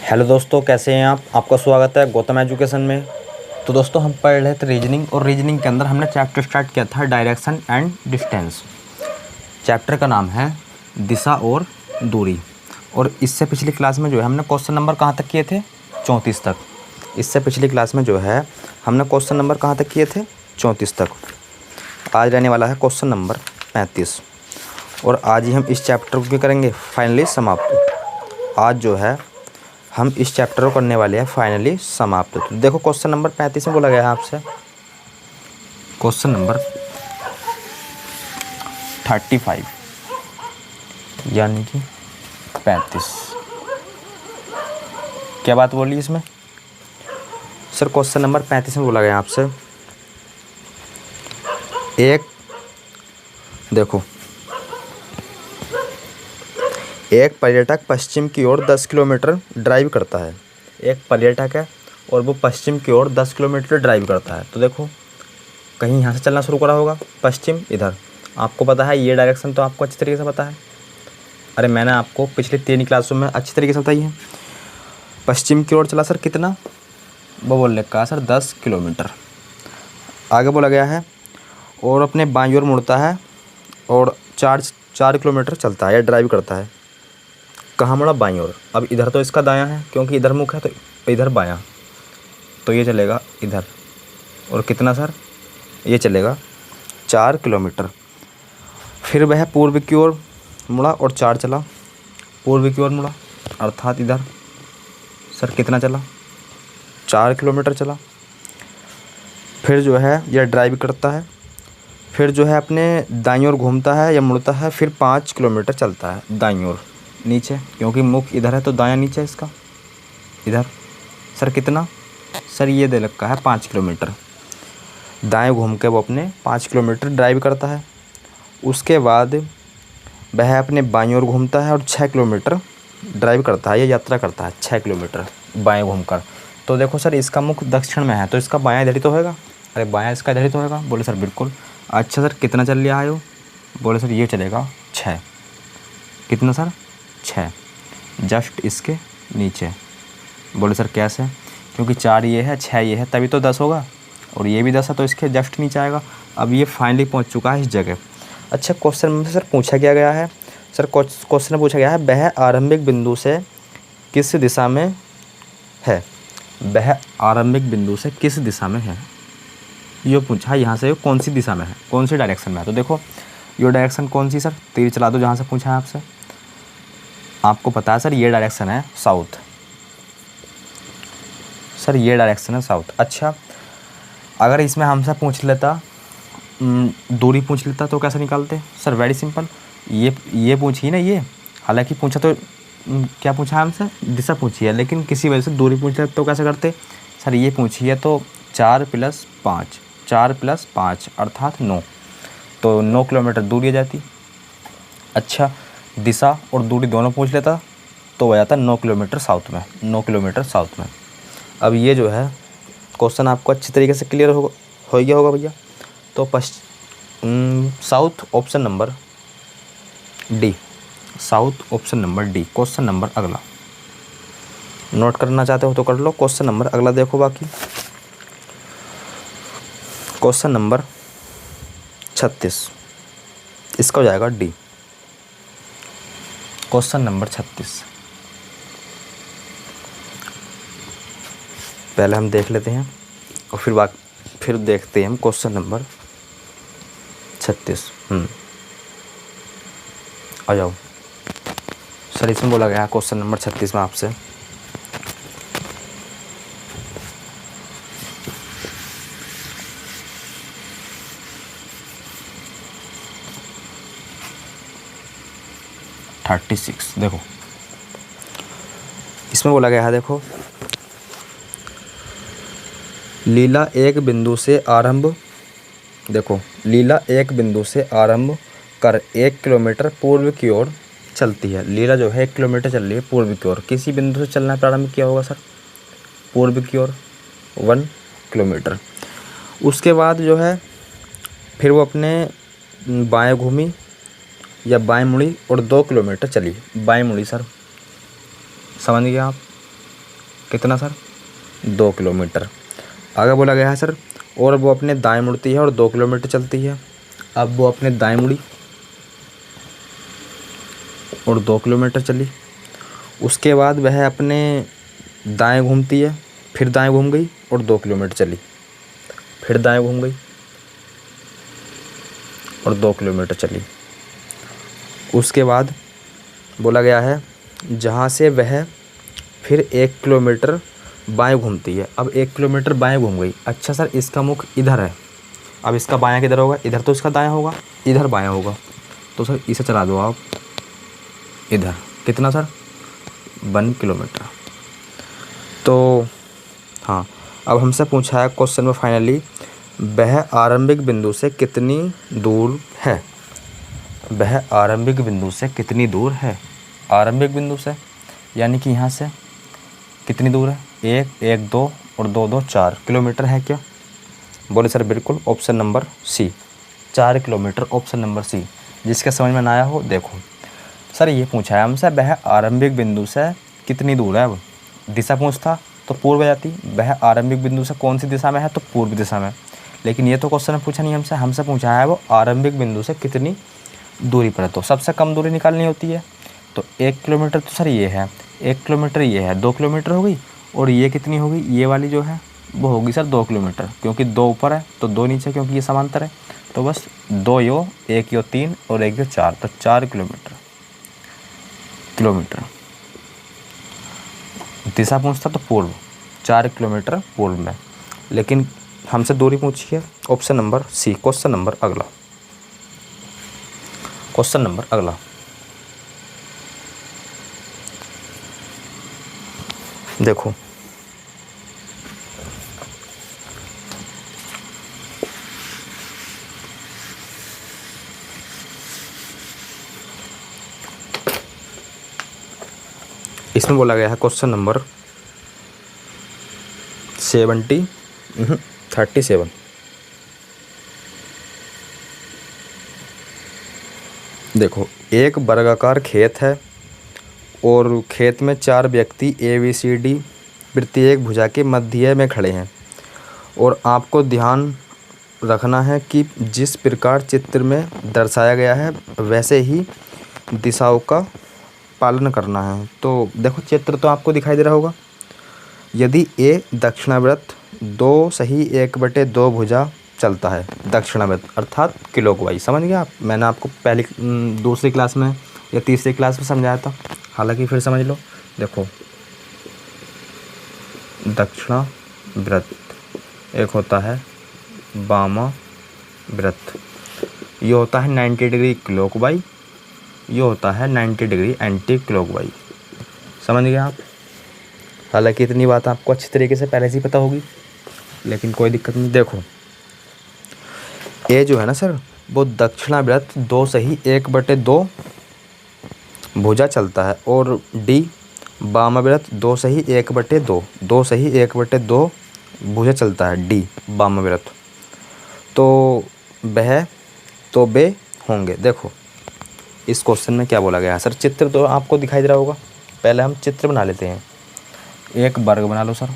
Hello दोस्तों, कैसे हैं आप। आपका स्वागत है गौतम एजुकेशन में। तो दोस्तों, हम पढ़ रहे थे रीजनिंग, और रीजनिंग के अंदर हमने चैप्टर स्टार्ट किया था डायरेक्शन एंड डिस्टेंस। चैप्टर का नाम है दिशा और दूरी। और इससे पिछली क्लास में जो है हमने क्वेश्चन नंबर कहाँ तक किए थे, 34 तक। इससे पिछली क्लास में जो है हमने क्वेश्चन नंबर कहाँ तक किए थे, 34 तक। आज रहने वाला है क्वेश्चन नंबर 35, और आज ही हम इस चैप्टर को करेंगे फाइनली समाप्त। आज जो है हम इस चैप्टर को करने वाले हैं फाइनली समाप्त। तो देखो, क्वेश्चन नंबर 35 में बोला गया है आपसे, क्वेश्चन नंबर 35 यानी कि 35। क्या बात बोली इसमें सर? क्वेश्चन नंबर 35 में बोला गया आपसे, एक पर्यटक पश्चिम की ओर 10 किलोमीटर ड्राइव करता है। एक पर्यटक है और वो पश्चिम की ओर 10 किलोमीटर ड्राइव करता है। तो देखो, कहीं यहाँ से चलना शुरू करा होगा, पश्चिम इधर। आपको पता है ये डायरेक्शन, तो आपको अच्छी तरीके से पता है। अरे मैंने आपको पिछले 3 क्लासों में अच्छी तरीके से बताई है। पश्चिम की ओर चला सर, कितना वो बोल रखा सर, 10 किलोमीटर। आगे बोला गया है और अपने बाईं ओर मुड़ता है और 4 किलोमीटर चलता है या ड्राइव करता है। कहाँ मुड़ा? बाईं ओर। अब इधर तो इसका दायां है, क्योंकि इधर मुख है, तो इधर बायां। तो ये चलेगा इधर। और कितना सर? ये चलेगा 4 किलोमीटर। फिर वह पूर्व की ओर मुड़ा और 4 चला। पूर्व की ओर मुड़ा अर्थात इधर। सर कितना चला? 4 किलोमीटर चला। फिर जो है यह ड्राइव करता है। फिर जो है अपने दाईं ओर घूमता है या मुड़ता है, फिर 5 किलोमीटर चलता है दाईं ओर नीचे, क्योंकि मुख इधर है तो दायां नीचे है इसका, इधर। सर कितना? सर ये दे रखा है 5 किलोमीटर। दाएं घूम के वो अपने 5 किलोमीटर ड्राइव करता है। उसके बाद वह अपने बाईं ओर घूमता है और 6 किलोमीटर ड्राइव करता है या यात्रा करता है, 6 किलोमीटर बाएं घूमकर। तो देखो सर, इसका मुख दक्षिण में है, तो इसका बायां इधर ही तो होगा। अरे बायां इसका इधर ही तो होगा। बोले सर बिल्कुल। अच्छा सर, कितना चल लिया है वो? बोले सर ये चलेगा 6। कितना सर? 6, जस्ट इसके नीचे। बोले सर कैसे? क्योंकि 4 ये है, 6 ये है, तभी तो 10 होगा, और ये भी 10 है, तो इसके जस्ट नीचे आएगा। अब ये फाइनली पहुंच चुका है इस जगह। अच्छा, क्वेश्चन में सर पूछा क्या गया है? सर क्वेश्चन में पूछा गया है, वह आरंभिक बिंदु से किस दिशा में है। वह आरंभिक बिंदु से किस दिशा में है, ये पूछा। यहाँ से कौन सी दिशा में है, कौन सी डायरेक्शन में है। तो देखो, ये डायरेक्शन कौन सी सर? तीर चला दो जहाँ से पूछा है आपसे। आपको पता है सर, ये डायरेक्शन है साउथ। सर ये डायरेक्शन है साउथ। अच्छा, अगर इसमें हमसे पूछ लेता, दूरी पूछ लेता, तो कैसे निकालते? सर वेरी सिंपल, ये पूछी ना, ये हालांकि पूछा तो क्या पूछा है हमसे? दिशा पूछी है, लेकिन किसी वजह से दूरी पूछ लेते तो कैसे करते? सर ये पूछी है तो 4 + 5, 4 + 5 अर्थात 9, तो 9 किलोमीटर दूरी आ जाती। अच्छा, दिशा और दूरी दोनों पूछ लेता तो हो जाता 9 किलोमीटर साउथ में, 9 किलोमीटर साउथ में। अब ये जो है क्वेश्चन आपको अच्छी तरीके से क्लियर हो गया होगा भैया। तो south option number D, south option number डी क्वेश्चन नंबर अगला। नोट करना चाहते हो तो कर लो। क्वेश्चन नंबर अगला देखो। बाकी क्वेश्चन नंबर 36, इसका हो जाएगा डी। क्वेश्चन नंबर 36 पहले हम देख लेते हैं, और फिर देखते हैं हम क्वेश्चन नंबर 36। आ जाओ सर। इसमें बोला गया है क्वेश्चन नंबर 36 में आपसे, देखो इसमें बोला गया है, देखो, लीला एक बिंदु से आरंभ, देखो लीला एक बिंदु से आरंभ कर 1 किलोमीटर पूर्व की ओर चलती है। लीला जो है 1 किलोमीटर चल रही है पूर्व की ओर। किसी बिंदु से चलना प्रारंभ किया होगा सर, पूर्व की ओर 1 किलोमीटर। उसके बाद जो है फिर वो अपने बाएं घूमी या बाएं मुड़ी और 2 किलोमीटर चली। बाएं मुड़ी सर, समझ गए आप? कितना सर? 2 किलोमीटर। आगे बोला गया है सर, और वो अपने दाएं मुड़ती है और 2 किलोमीटर चलती है। अब वो अपने दाएं मुड़ी और 2 किलोमीटर चली। उसके बाद वह अपने दाएं घूमती है, फिर दाएं घूम गई और 2 किलोमीटर चली, फिर दाएं घूम गई और 2 किलोमीटर चली। उसके बाद बोला गया है जहाँ से वह फिर 1 किलोमीटर बाएं घूमती है। अब 1 किलोमीटर बाएं घूम गई। अच्छा सर, इसका मुख इधर है, अब इसका बायां किधर होगा? इधर तो इसका दायां होगा, इधर बायां होगा। तो सर इसे चला दो आप इधर। कितना सर? 1 किलोमीटर। तो हाँ, अब हमसे पूछा है क्वेश्चन में फाइनली, वह आरंभिक बिंदु से कितनी दूर है? वह आरंभिक बिंदु से कितनी दूर है? आरंभिक बिंदु से यानी कि यहाँ से कितनी दूर है? 1, 1, 2 और 2, 2, 4 किलोमीटर है क्या? बोले सर बिल्कुल, option number C, 4 kilometre, option number C. जिसके समझ में ना आया हो देखो। सर ये पूछा है हमसे वह आरंभिक बिंदु से कितनी दूर है। अब दिशा पूछता तो पूर्व जाती, वह आरंभिक बिंदु से कौन सी दिशा में है? तो पूर्व दिशा में। लेकिन ये तो क्वेश्चन पूछा नहीं हमसे, हमसे पूछा है वो आरंभिक बिंदु से कितनी दूरी पर है। तो सबसे कम दूरी निकालनी होती है। तो 1 किलोमीटर तो सर ये है, 1 किलोमीटर ये है, 2 किलोमीटर हो गई, और ये कितनी होगी? ये वाली जो है वो होगी सर 2 किलोमीटर, क्योंकि 2 ऊपर है तो 2 नीचे, क्योंकि ये समांतर है। तो बस 2 यो 1 यो 3 और 1 यो 4, तो 4 किलोमीटर। दिशा पूछता तो पूर्व, 4 किलोमीटर पूर्व में। लेकिन हमसे दूरी पूछी है, option number C. Question number अगला, क्वेश्चन नंबर अगला देखो। इसमें बोला गया है क्वेश्चन नंबर 37। देखो, एक वर्गाकार खेत है और खेत में 4 व्यक्ति ABCD प्रत्येक भुजा के मध्य में खड़े हैं, और आपको ध्यान रखना है कि जिस प्रकार चित्र में दर्शाया गया है वैसे ही दिशाओं का पालन करना है। तो देखो, चित्र तो आपको दिखाई दे रहा होगा। यदि A दक्षिणावर्त 2 सही 1/2 भुजा चलता है, दक्षिणावर्त अर्थात क्लॉकवाइज। समझ गए आप? मैंने आपको पहली दूसरी क्लास में या तीसरी क्लास में समझाया था, हालांकि फिर समझ लो। देखो, दक्षिणावर्त, एक होता है वामावर्त, ये होता है 90 डिग्री क्लॉकवाइज, ये होता है 90 डिग्री एंटी क्लॉकवाइज। समझ गए आप? हालांकि इतनी बात आपको अच्छी तरीके से पहले से ही पता होगी, लेकिन कोई दिक्कत नहीं। देखो, ए जो है ना सर, वो दक्षिणावर्त 2 सही 1/2 भुजा चलता है, और डी वामावर्त 2 सही 1/2, 2 सही 1/2 भुजा चलता है, डी वामावर्त। तो वह तो वे होंगे। देखो, इस क्वेश्चन में क्या बोला गया है सर? चित्र तो आपको दिखाई दे रहा होगा। पहले हम चित्र बना लेते हैं। एक वर्ग बना लो सर।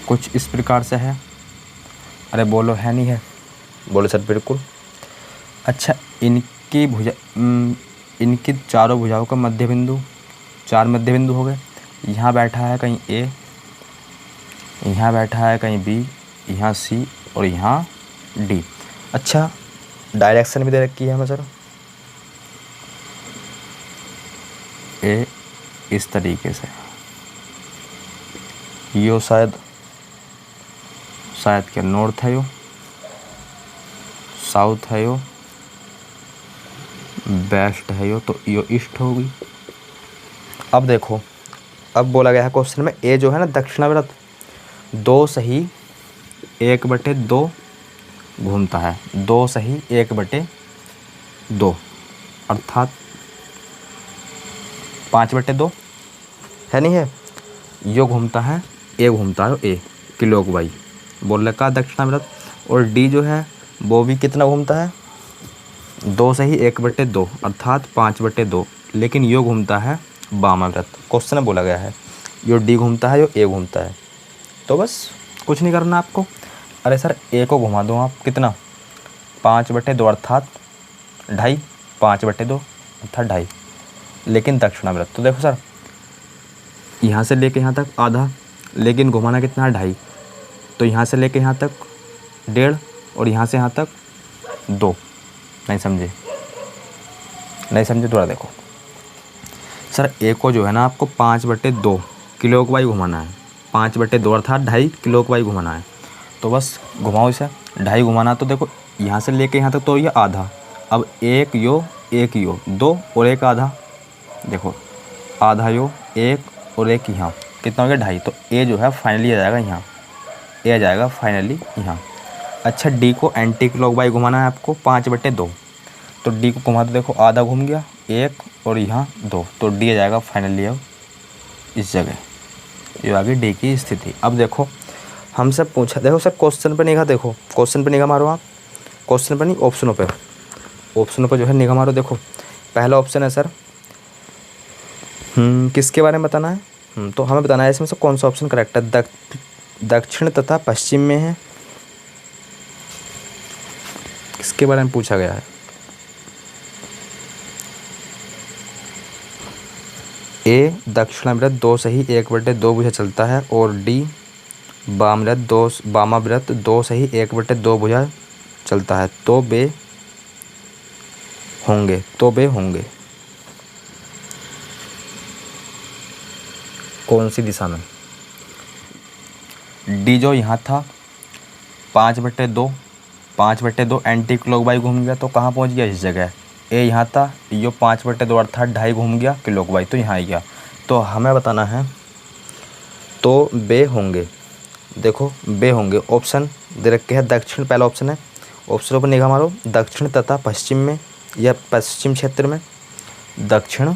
कुछ इस प्रकार से है। अरे बोलो, है नहीं है? बोलो सर बिल्कुल। अच्छा, इनकी भुजा, इनकी चारों भुजाओं का मध्य बिंदु, 4 मध्य बिंदु हो गए। यहाँ बैठा है कहीं ए, यहाँ बैठा है कहीं बी, यहाँ सी और यहाँ डी। अच्छा, डायरेक्शन भी दे रखी है हमें सर। ए इस तरीके से, यो शायद क्या नॉर्थ है, यो साउथ है, यो वेस्ट है, यो तो यो ईस्ट होगी। अब देखो, अब बोला गया है क्वेश्चन में ए जो है ना दक्षिणावर्त 2 सही 1/2 घूमता है, 2 सही 1/2 अर्थात 5/2 है नहीं है? यो घूमता है, ए घूमता है, ए क्लॉकवाइज बोल रखा दक्षिणावर्त। और डी जो है वो भी कितना घूमता है? 2 सही 1/2 अर्थात 5/2 लेकिन यो घूमता है वामाव्रत। क्वेश्चन बोला गया है यो डी घूमता है, यो ए घूमता है। तो बस कुछ नहीं करना आपको। अरे सर ए को घुमा दो आप, कितना 5/2 अर्थात 2.5, 5/2 अर्थात 2.5, लेकिन दक्षिणाव्रत। तो देखो सर यहाँ से लेके यहाँ तक आधा, लेकिन घुमाना कितना है 2.5, तो यहाँ से लेके यहाँ तक 1.5 और यहाँ से यहाँ तक 2। नहीं समझे? नहीं समझे? दोबारा देखो सर, ए को जो है ना आपको 5/2 क्लॉकवाइज घुमाना है, 5/2 अर्थात 2.5 क्लॉकवाइज घुमाना है। तो बस घुमाओ इसे, 2.5 घुमाना। तो देखो यहाँ से लेके यहाँ तक तो ये आधा, अब एक यो 2 और एक आधा, देखो आधा यो 1 और 1 यहाँ, कितना हो गया 2.5। तो ए जो है फाइनली आ जाएगा यहाँ, ए आ जाएगा फाइनली यहाँ। अच्छा डी को एंटी क्लॉकवाइज घुमाना है आपको 5/2, तो डी को घुमा दो, देखो आधा घूम गया 1 और यहाँ 2, तो डी आ जाएगा फाइनली अब इस जगह। ये आ गई डी की स्थिति। अब देखो हमसे पूछा, देखो सर क्वेश्चन पे निगाह, देखो क्वेश्चन पे निगाह मारो आप, क्वेश्चन पे नहीं ऑप्शनों पे, ऑप्शनों पे जो है निगाह मारो। देखो पहला ऑप्शन है सर किसके बारे में बताना है, तो हमें बताना है इसमें से कौन सा ऑप्शन करेक्ट है। दक्षिण तथा पश्चिम में है, किसके बारे में पूछा गया है। ए दक्षिणाव्रत 2 सही 1/2 भुजा चलता है, और डी वामाव्रत 2 सही 1/2 भुजा चलता है। तो बे होंगे कौन सी दिशा में। डी जो यहाँ था 5/2 एंटी क्लॉकवाइज घूम गया, तो कहाँ पहुँच गया इस जगह। ए यहाँ था, यो 5/2 अर्थात 2.5 घूम गया क्लॉकवाइज, तो यहाँ आ गया। तो हमें बताना है तो बे होंगे, देखो बे होंगे। ऑप्शन दे रखे हैं दक्षिण, पहला ऑप्शन है, ऑप्शनों पर निगाह मारो। दक्षिण तथा पश्चिम में या पश्चिम क्षेत्र में, दक्षिण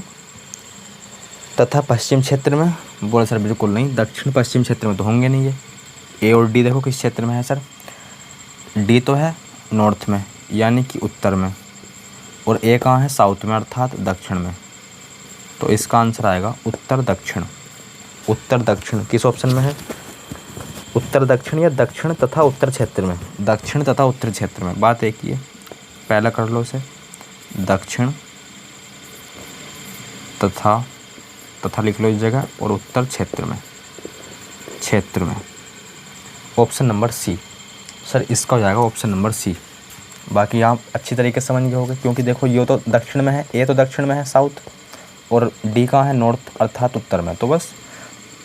तथा पश्चिम क्षेत्र में। बोले सर बिल्कुल नहीं, दक्षिण पश्चिम क्षेत्र में तो होंगे नहीं ये। ए और डी देखो किस क्षेत्र में है सर, डी तो है नॉर्थ में यानी कि उत्तर में, और ए कहाँ है साउथ में अर्थात दक्षिण में। तो इसका आंसर आएगा उत्तर दक्षिण। उत्तर दक्षिण किस ऑप्शन में है, उत्तर दक्षिण या दक्षिण तथा उत्तर क्षेत्र में, दक्षिण तथा उत्तर क्षेत्र में। बात एक ही है, पहला कर लो इसे, दक्षिण तथा लिख लो इस जगह, और उत्तर क्षेत्र में। ऑप्शन नंबर सी सर, इसका हो जाएगा ऑप्शन नंबर सी। बाकी आप अच्छी तरीके से समझ गए होंगे, क्योंकि देखो ये तो दक्षिण में है, ए तो दक्षिण में है साउथ, और डी कहाँ है नॉर्थ अर्थात उत्तर में। तो बस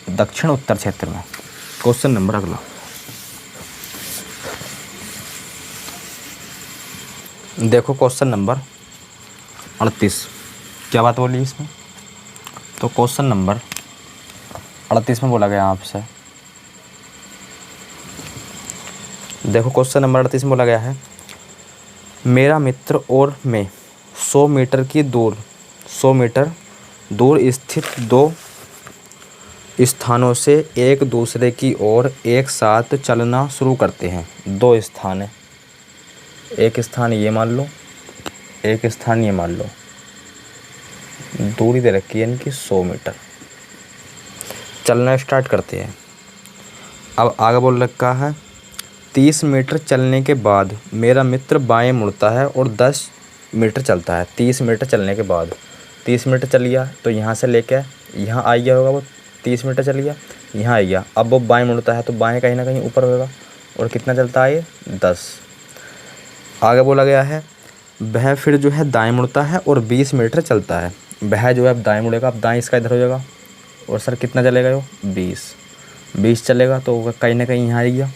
दक्षिण उत्तर क्षेत्र में। क्वेश्चन नंबर अगला, देखो क्वेश्चन नंबर 38। क्या बात बोली इसमें, तो क्वेश्चन नंबर 38 में बोला गया आपसे, देखो क्वेश्चन नंबर 38 में बोला गया है, मेरा मित्र और मैं 100 मीटर दूर स्थित 2 स्थानों से एक दूसरे की ओर एक साथ चलना शुरू करते हैं। 2 स्थान है, एक स्थान ये मान लो, एक स्थान ये मान लो, दूरी दे रखी है इनकी 100 मीटर। चलना स्टार्ट करते हैं। अब आगे बोल रखा है 30 मीटर चलने के बाद मेरा मित्र बाएं मुड़ता है और 10 मीटर चलता है। 30 मीटर चलने के बाद, 30 मीटर चल गया तो यहाँ से लेके यहाँ आ गया होगा, वो 30 मीटर चल गया यहाँ आ गया। अब वो बाएं मुड़ता है तो बाएं कहीं ना कहीं ऊपर होगा, और कितना चलता है ये 10। आगे बोला गया है वह फिर जो है दाएं मुड़ता है और 20 मीटर चलता है। वह जो है अब दाएं मुड़ेगा, अब दाएं इसका इधर हो जाएगा, और सर कितना चलेगा वो 20 चलेगा, तो कहीं ना कहीं यहाँ आ गया।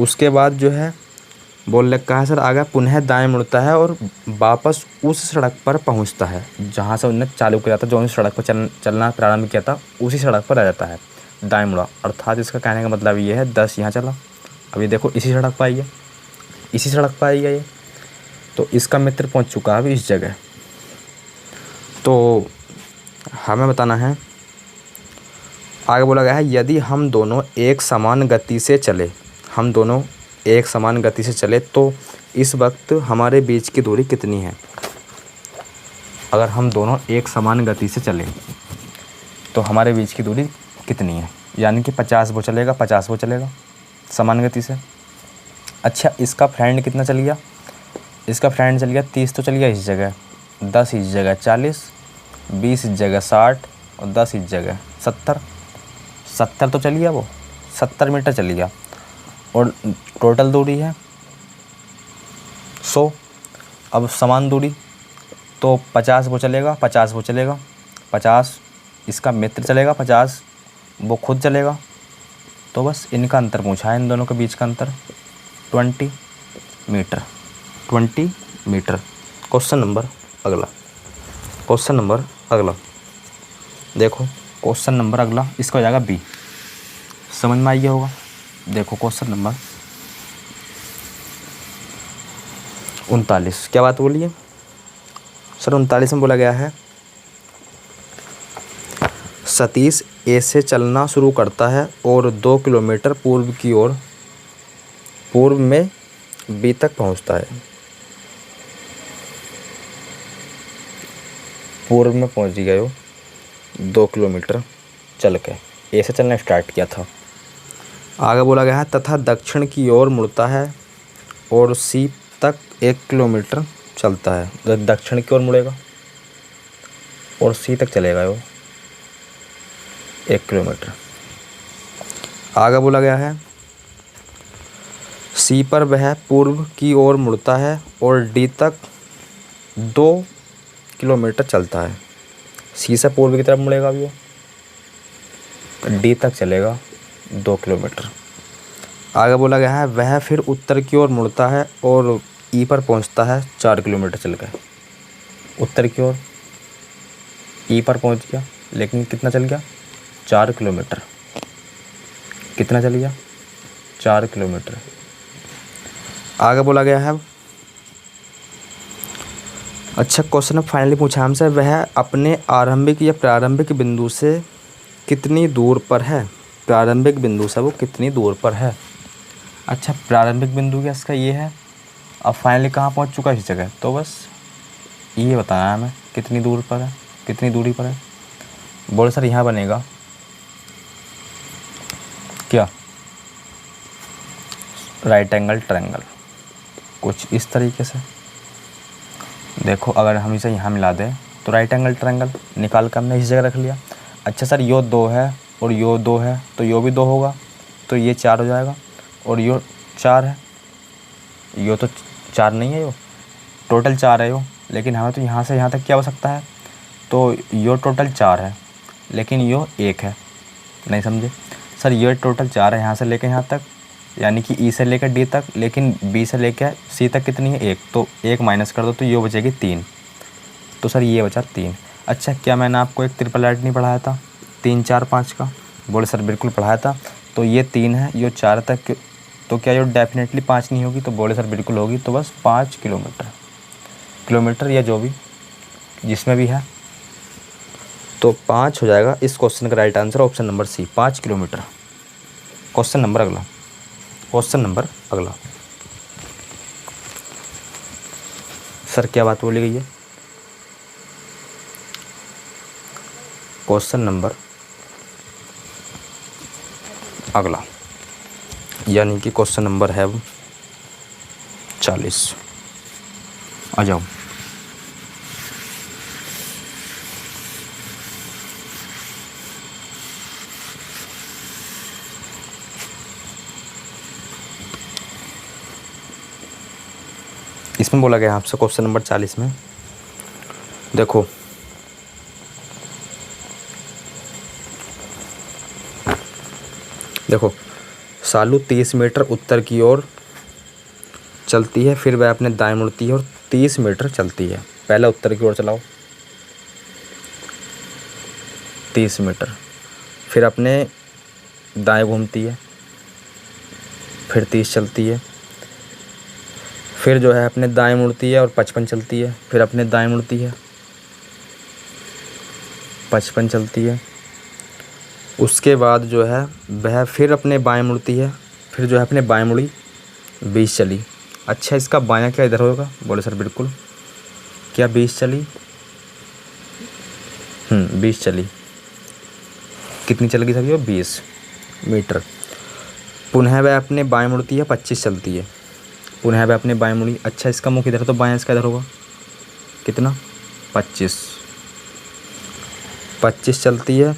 उसके बाद जो है बोल रखा है सर आगे पुनः दाएं मुड़ता है और वापस उस सड़क पर पहुंचता है जहां से उन्होंने चालू किया था, जो सड़क पर चलना प्रारंभ किया था उसी सड़क पर आ जाता है, दाएं मुड़ा। अर्थात इसका कहने का मतलब ये है 10 यहाँ चला, अभी देखो इसी सड़क पर आई है, इसी सड़क पर आई है ये, तो इसका मित्र पहुँच चुका है अभी इस जगह। तो हमें बताना है, आगे बोला गया है यदि हम दोनों एक समान गति से चले तो इस वक्त हमारे बीच की दूरी कितनी है। अगर हम दोनों एक समान गति से चलें तो हमारे बीच की दूरी कितनी है, यानी कि 50 वो चलेगा, 50 वो चलेगा समान गति से। अच्छा, इसका फ्रेंड कितना चल गया, इसका फ्रेंड चल गया 30 तो चल गया इस जगह, 10 इस जगह, 40, 20 इस जगह, 60 और 10 इस जगह 70। 70 तो चल गया, वो 70 मीटर चल गया और टोटल दूरी है 100। अब समान दूरी तो 50 वो चलेगा, 50 वो चलेगा, 50 इसका मित्र चलेगा, 50 वो खुद चलेगा। तो बस इनका अंतर पूछा है, इन दोनों के बीच का अंतर 20 मीटर, 20 मीटर। क्वेश्चन नंबर अगला, क्वेश्चन नंबर अगला देखो, क्वेश्चन नंबर अगला इसका हो जाएगा बी। समझ में आ गया होगा। देखो क्वेश्चन नंबर 39, क्या बात बोलिए सर? 39 में बोला गया है, सतीश ए से चलना शुरू करता है और 2 किलोमीटर पूर्व की ओर पूर्व में बी तक पहुंचता है। पूर्व में पहुंच गया वो 2 किलोमीटर चल के, ए से चलना स्टार्ट किया था। आगे बोला गया है तथा दक्षिण की ओर मुड़ता है और सी तक 1 किलोमीटर चलता है। तो दक्षिण की ओर मुड़ेगा और सी तक चलेगा वो 1 किलोमीटर। आगे बोला गया है सी पर वह पूर्व की ओर मुड़ता है और डी तक 2 किलोमीटर चलता है। सी से पूर्व की तरफ मुड़ेगा भी वो, डी तक चलेगा 2 किलोमीटर। आगे बोला गया है वह फिर उत्तर की ओर मुड़ता है और ई पर पहुंचता है 4 किलोमीटर चल कर। उत्तर की ओर ई पर पहुंच गया, लेकिन कितना चल गया? 4 किलोमीटर। कितना चल गया? 4 किलोमीटर। आगे बोला गया है, अच्छा क्वेश्चन फाइनली पूछा हमसे, वह अपने आरंभिक या प्रारंभिक बिंदु से कितनी दूर पर है? प्रारंभिक बिंदु से वो कितनी दूर पर है? अच्छा, प्रारंभिक बिंदु क्या इसका ये है। अब फाइनली कहाँ पहुँच चुका है इस जगह, तो बस ये बताना है हमें कितनी दूर पर है, कितनी दूरी पर है। बोले सर यहाँ बनेगा क्या, राइट एंगल ट्रायंगल, कुछ इस तरीके से। देखो अगर हम इसे यहाँ मिला दें तो राइट एंगल ट्रायंगल निकाल कर हमने इस जगह रख लिया। अच्छा सर यो 2 है और यो 2 है तो यो भी 2 होगा, तो ये 4 हो जाएगा और यो 4 है। यो तो 4 नहीं है, यो टोटल 4 है यो, लेकिन हमें तो यहाँ से यहाँ तक क्या हो सकता है, तो यो टोटल 4 है लेकिन यो 1 है। नहीं समझे सर, ये टोटल 4 है यहाँ से लेकर यहाँ तक, यानी कि ई से लेकर डी तक, लेकिन बी से लेकर सी तक कितनी है? 1, तो 1 माइनस कर दो तो ये बचेगी 3। तो सर ये बचा 3। अच्छा, क्या मैंने आपको एक ट्रिपल एड नहीं पढ़ाया था 3, 4, 5 का? बोले सर बिल्कुल पढ़ाया था। तो ये 3 है, ये 4 तक, तो क्या ये डेफिनेटली 5 नहीं होगी? तो बोले सर बिल्कुल होगी। तो बस 5 किलोमीटर या जो भी जिसमें भी है, तो 5 हो जाएगा इस क्वेश्चन का right answer, option number C, 5 kilometre. Question number अगला, क्वेश्चन नंबर अगला सर क्या बात बोली गई है? क्वेश्चन नंबर अगला यानी कि क्वेश्चन नंबर है 40। आ जाओ। इसमें बोला गया आपसे क्वेश्चन नंबर 40 में, देखो सालू 30 मीटर उत्तर की ओर चलती है, फिर वह अपने दाएं मुड़ती है और 30 मीटर चलती है। पहले उत्तर की ओर चलाओ 30 मीटर, फिर अपने दाएं घूमती है, फिर 30 चलती है, फिर जो है अपने दाएं मुड़ती है और 55 चलती है, फिर अपने दाएं मुड़ती है 55 चलती है। उसके बाद जो है वह फिर अपने बाएं मुड़ती है, फिर जो है अपने बाएं मुड़ी 20 चली। अच्छा, इसका बायां क्या इधर होगा? बोले सर बिल्कुल। क्या 20 चली 20 चली। कितनी चल गई सभी? 20 मीटर। पुनः वह अपने बाएं मुड़ती है, 25 चलती है। पुनः वह अपने बाएं मुड़ी। अच्छा, इसका मुख इधर है तो बाएं इसका इधर होगा। कितना? 25। 25 चलती है।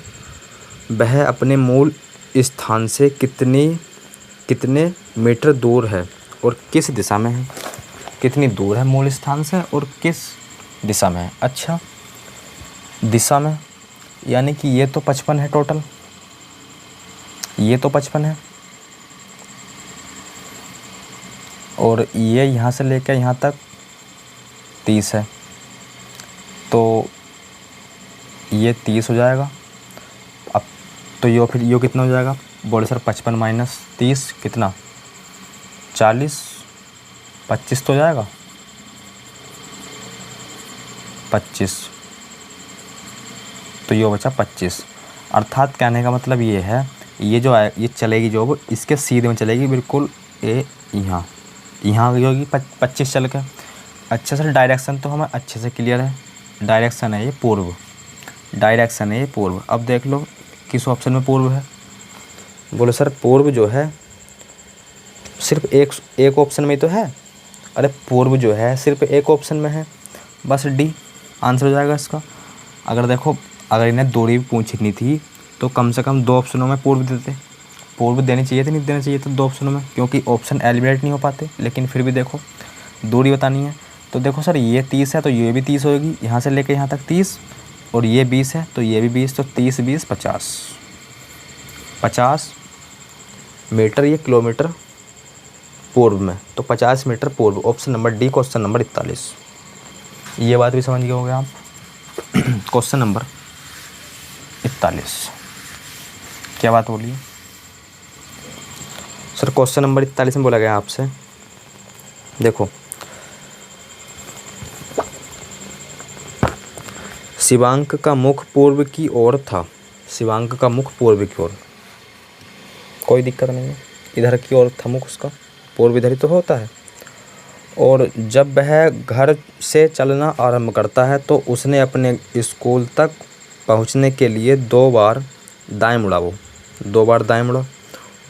वह अपने मूल स्थान से कितने मीटर दूर है और किस दिशा में है? कितनी दूर है मूल स्थान से और किस दिशा में है? अच्छा, दिशा में, यानी कि ये तो 55 है टोटल, ये तो 55 है, और ये यहाँ से लेकर यहाँ तक 30 है, तो ये 30 हो जाएगा। अब तो यो फिर यो कितना हो जाएगा? बोले सर 55 माइनस 30 कितना? 40। 25 तो हो जाएगा, 25, तो यो बचा 25। अर्थात कहने का मतलब ये है, ये जो है ये चलेगी जो वो इसके सीधे में चलेगी बिल्कुल। ये यहाँ जो होगी 25 चल के। अच्छा सर, डायरेक्शन तो हमें अच्छे से क्लियर है। डायरेक्शन है ये पूर्व, डायरेक्शन है ये पूर्व। अब देख लो किस ऑप्शन में पूर्व है। बोलो सर पूर्व जो है सिर्फ एक ऑप्शन में ही तो है। अरे पूर्व जो है सिर्फ एक ऑप्शन में है, बस डी आंसर हो जाएगा इसका। अगर देखो, अगर इन्हें दूरी पूछनी थी तो कम से कम 2 ऑप्शनों में पूर्व देते। पूर्व देनी चाहिए थी, नहीं देना चाहिए था 2 ऑप्शनों में, क्योंकि ऑप्शन एलिमिनेट नहीं हो पाते। लेकिन फिर भी देखो दूरी बतानी है तो देखो सर ये 30 है तो ये भी 30 होगी, यहाँ से लेकर यहाँ तक 30, और ये 20 है तो ये भी 20, तो 30 20 50। 50 मीटर ये किलोमीटर पूर्व में, तो 50 मीटर पूर्व। ऑप्शन नंबर डी, क्वेश्चन नंबर 41। ये बात भी समझ गए होंगे आप। क्वेश्चन नंबर 41 क्या बात बोली है सर? क्वेश्चन नंबर 41 में बोला गया आपसे, देखो शिवांक का मुख पूर्व की ओर था। शिवांक का मुख पूर्व की ओर, कोई दिक्कत नहीं है, इधर की ओर था मुख उसका, पूर्व इधर ही तो होता है। और जब वह घर से चलना आरंभ करता है तो उसने अपने स्कूल तक पहुंचने के लिए 2 बार दाएं मुड़ा। वो 2 बार दाएं मुड़ा,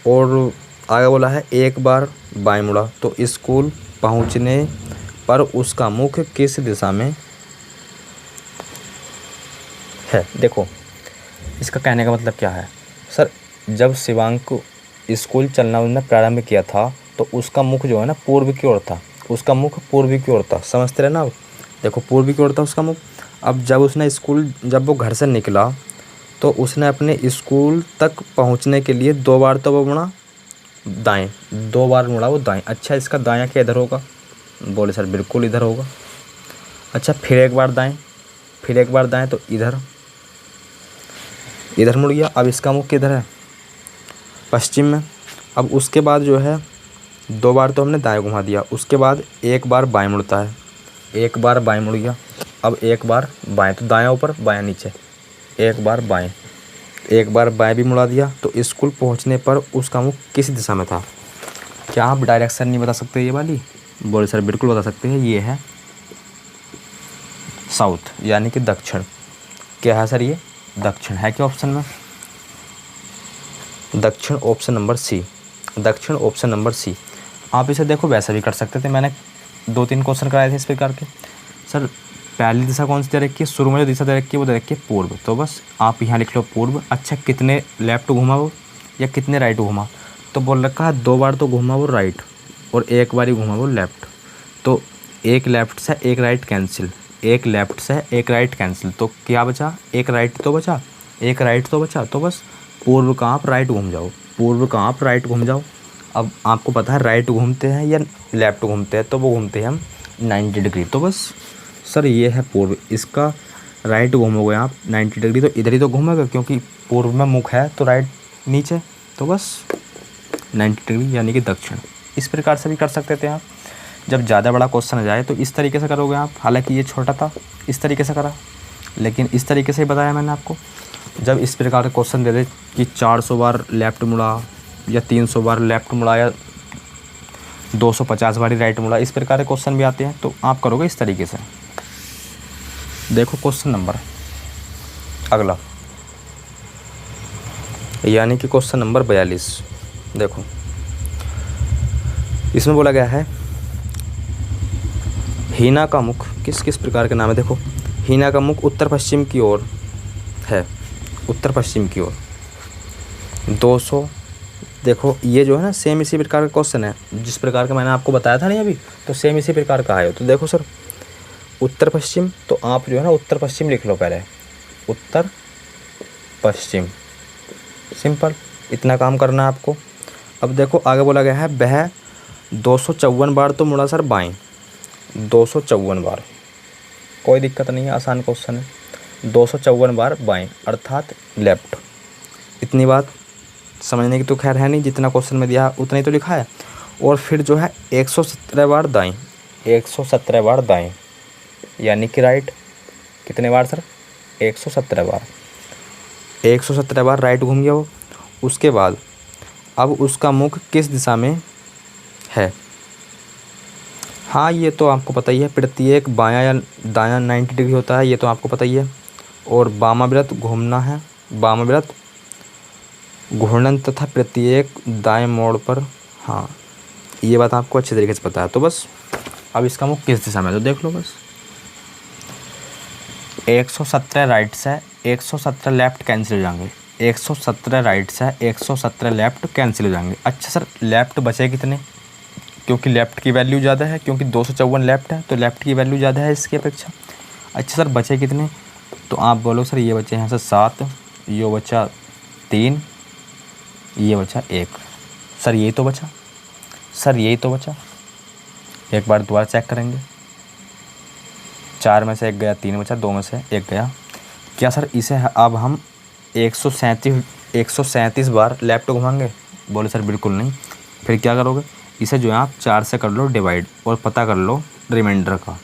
और आगे बोला है 1 बार बाएं मुड़ा। तो स्कूल पहुंचने पर उसका मुख किस दिशा में है? देखो इसका कहने का मतलब क्या है सर? जब शिवांक स्कूल चलना उसने प्रारंभ किया था तो उसका मुख जो है ना पूर्व की ओर था। उसका मुख पूर्व की ओर था, समझते रहे ना आप। देखो पूर्व की ओर था उसका मुख। अब जब उसने जब वो घर से निकला तो उसने अपने स्कूल तक पहुंचने के लिए 2 बार तो वो मुड़ा दाएं, 2 बार मुड़ा वो दाएं। अच्छा, इसका दायां क्या इधर होगा? बोले सर बिल्कुल इधर होगा। अच्छा, फिर 1 बार दाएं, फिर 1 बार दाएं, तो इधर मुड़ गया। अब इसका मुख किधर है? पश्चिम में। अब उसके बाद जो है 2 बार तो हमने दाएं घुमा दिया, उसके बाद 1 बार बाएं मुड़ता है, 1 बार बाएं मुड़ गया। अब 1 बार बाएं, तो दायां ऊपर बायां नीचे, 1 बार बाएं, 1 बार बाएं भी मुड़ा दिया। तो स्कूल पहुंचने पर उसका मुख किस दिशा में था? क्या आप डायरेक्शन नहीं बता सकते ये वाली? बोले सर बिल्कुल बता सकते हैं, ये है साउथ, यानी कि दक्षिण। क्या है सर ये? दक्षिण है क्या ऑप्शन में? दक्षिण ऑप्शन नंबर सी, दक्षिण ऑप्शन नंबर सी। आप इसे देखो वैसा भी कर सकते थे, मैंने 2-3 क्वेश्चन कराए थे इस प्रकार के। सर पहली दिशा कौन सी दे रखी है? शुरू में जो दिशा दे रखी है वो दे रखी है पूर्व, तो बस आप यहाँ लिख लो पूर्व। अच्छा, कितने लेफ्ट घुमा वो या कितने राइट घुमा? तो बोल रखा है 2 बार तो घुमा वो राइट और 1 बार ही घुमा वो लेफ्ट। तो 1 लेफ्ट से 1 राइट कैंसिल, 1 लेफ्ट से 1 राइट कैंसिल, तो क्या बचा? 1 राइट तो बचा, 1 राइट तो बचा। तो बस पूर्व का आप राइट घूम जाओ, पूर्व का आप राइट घूम जाओ। अब आपको पता है राइट घूमते हैं या लेफ्ट घूमते हैं, तो वो घूमते हैं हम 90 डिग्री। तो बस सर ये है पूर्व, इसका राइट घूमोगे आप 90 डिग्री, तो इधर ही तो घूमेगा क्योंकि पूर्व में मुख है तो राइट नीचे, तो बस 90 डिग्री यानी कि दक्षिण। इस प्रकार से भी कर सकते थे आप। जब ज़्यादा बड़ा क्वेश्चन आ जाए तो इस तरीके से करोगे आप। हालांकि ये छोटा था, इस तरीके से करा, लेकिन इस तरीके से ही बताया मैंने आपको। जब इस प्रकार के क्वेश्चन दे दे कि 400 बार लेफ़्ट मुड़ा या 300 बार लेफ़्ट मुड़ा या 250 बार ही राइट मुड़ा, इस प्रकार के क्वेश्चन भी आते हैं, तो आप करोगे इस तरीके से। देखो क्वेश्चन नंबर अगला यानी कि क्वेश्चन नंबर 42। देखो इसमें बोला गया है हीना का मुख किस किस प्रकार के नाम है। देखो हीना का मुख उत्तर पश्चिम की ओर है, उत्तर पश्चिम की ओर 200। देखो ये जो है ना सेम इसी प्रकार का क्वेश्चन है जिस प्रकार का मैंने आपको बताया था नहीं अभी, तो सेम इसी प्रकार का है। तो देखो सर उत्तर पश्चिम, तो आप जो है ना उत्तर पश्चिम लिख लो पहले, उत्तर पश्चिम, सिंपल इतना काम करना है आपको। अब देखो आगे बोला गया है वह 254 बार तो मुड़ा सर बाएं, 254 बार, कोई दिक्कत नहीं है, आसान क्वेश्चन है। 254 बार बाएं अर्थात लेफ्ट। इतनी बात समझने की तो खैर है नहीं, जितना क्वेश्चन में दिया उतना ही तो लिखा है। और फिर जो है 117 बार दाएं, 117 बार दाएं यानी कि राइट। कितने बार सर? 117 बार, 117 बार राइट घूम गया वो। उसके बाद अब उसका मुख किस दिशा में है? हाँ ये तो आपको पता ही है, प्रत्येक बायां या दायां 90 डिग्री होता है, ये तो आपको पता ही है। और वामाव्रत घूमना है, वामाव्रत घूर्णन तथा प्रत्येक दाएं मोड़ पर, हाँ ये बात आपको अच्छे तरीके से पता है। तो बस अब इसका मुख किस दिशा में है तो देख लो बस। 117 राइट से 117 लेफ्ट कैंसिल हो जाएंगे, 117 राइट से 117 लेफ्ट कैंसिल हो जाएंगे। अच्छा सर लेफ्ट बचे कितने? क्योंकि लेफ़्ट की वैल्यू ज़्यादा है, क्योंकि 254 लेफ़्ट है तो लेफ़्ट की वैल्यू ज़्यादा है इसकी अपेक्षा। अच्छा सर बचे कितने? तो आप बोलो सर ये बचे यहाँ से 7, ये बचा 3, ये बचा 1। सर यही तो बचा, सर यही तो बचा। एक बार दोबारा चेक करेंगे, 4 में से 1 गया, 3 बचा, 2 में से 1 गया। क्या सर इसे अब हम 137 बार लेफ़्ट घुमाएंगे? बोले सर बिल्कुल नहीं। फिर क्या करोगे? इसे जो है आप 4 से कर लो डिवाइड और पता कर लो रिमाइंडर का।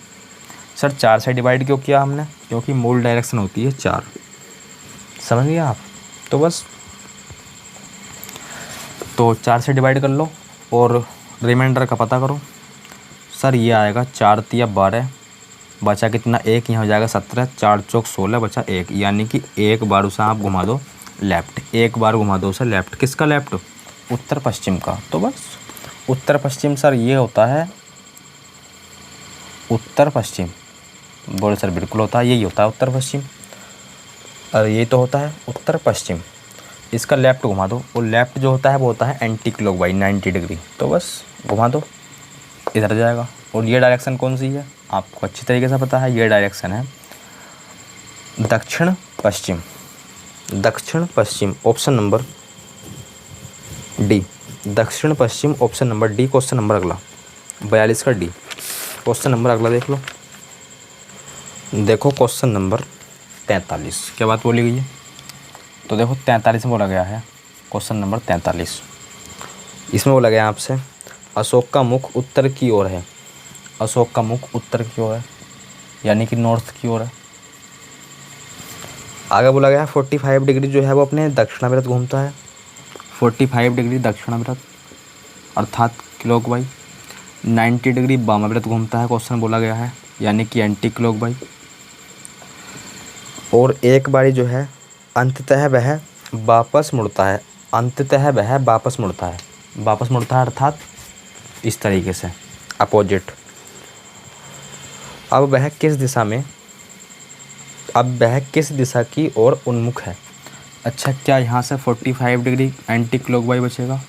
सर 4 से डिवाइड क्यों किया हमने? क्योंकि मूल डायरेक्शन होती है 4, समझ गए आप? तो बस तो 4 से डिवाइड कर लो और रिमाइंडर का पता करो। सर ये आएगा 4 तिया 12, बचा कितना? 1, यहाँ हो जाएगा 17, 4 चौक 16, बचा 1, यानी कि एक बार उसे आप घुमा दो लेफ़्ट, एक बार घुमा दो उसे लेफ़्ट। किसका लेफ़्ट? उत्तर पश्चिम का। तो बस उत्तर पश्चिम सर ये होता है उत्तर पश्चिम। बोले सर बिल्कुल होता है, यही होता है उत्तर पश्चिम, और ये तो होता है उत्तर पश्चिम। इसका लेफ़्ट घुमा दो, और लेफ़्ट जो होता है वो होता है एंटी क्लॉकवाइज 90 डिग्री। तो बस घुमा दो, इधर जाएगा। और ये डायरेक्शन कौन सी है? आपको अच्छी तरीके से पता है, ये डायरेक्शन है दक्षिण पश्चिम, दक्षिण पश्चिम, ऑप्शन नंबर डी, दक्षिण पश्चिम, ऑप्शन नंबर डी। क्वेश्चन नंबर अगला 42 का डी। क्वेश्चन नंबर अगला देख लो। देखो क्वेश्चन नंबर 43, क्या बात बोली गई है? तो देखो 43 में बोला गया है, क्वेश्चन नंबर 43, इसमें बोला गया आपसे अशोक का मुख उत्तर की ओर है। अशोक का मुख उत्तर की ओर है यानी कि नॉर्थ की ओर है। आगे बोला गया 45 डिग्री जो है वो अपने दक्षिणावर्त घूमता है, 45 डिग्री दक्षिणावर्त अर्थात क्लॉकवाइज, 90 डिग्री वामावर्त घूमता है, क्वेश्चन बोला गया है, यानी कि एंटी क्लॉकवाइज। और एक बारी जो है अंततः वह वापस मुड़ता है, अंततः वह वापस मुड़ता है, वापस मुड़ता है अर्थात इस तरीके से अपोजिट। अब वह किस दिशा में, अब वह किस दिशा की ओर उन्मुख है? अच्छा क्या यहाँ से 45 डिग्री एंटी क्लॉकवाइज बचेगा?